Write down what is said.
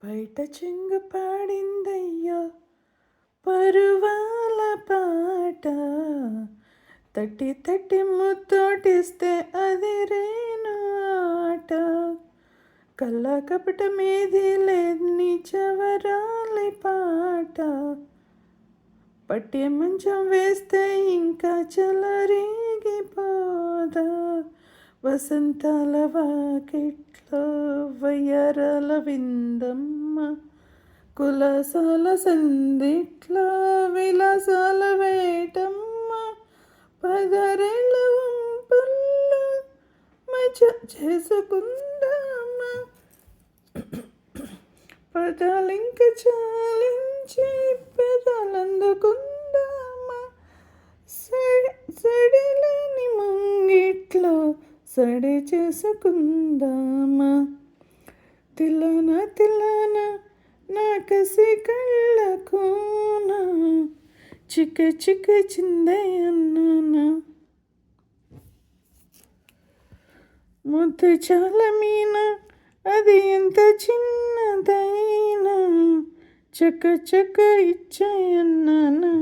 బయట చెంగు పాడిందయ్యో పరువాల పాట, తట్టి తట్టి ముత్తోటిస్తే అది రేను ఆట. కళ్ళ కపట మీది లేదు నిజవరాలి పాట, పట్టే మంచం వేస్తే ఇంకా చెలరేగిపోదా. వసంతాల వాకిట్లో వయ్యారాల విందమ్మ, కులాసాల సందిట్లో విలాసాల వేటమ్మ. పదరేళ్ళ వంపుల్లో మజ చేసుకుందామా, పదాలింక చాలించి పెదాలందుకుందామా. సడిలేని ముంగిట్లో సడి చేసుకుందామా. తిల్లన తిల్లన నా కసి కళ్ళకున చిక్క చిక్క చిందయ్యన్నా. ముద్దు చాలా మీన అది ఎంత చిన్నదైనా చక్క చక్క ఇచ్చాయన్నానా.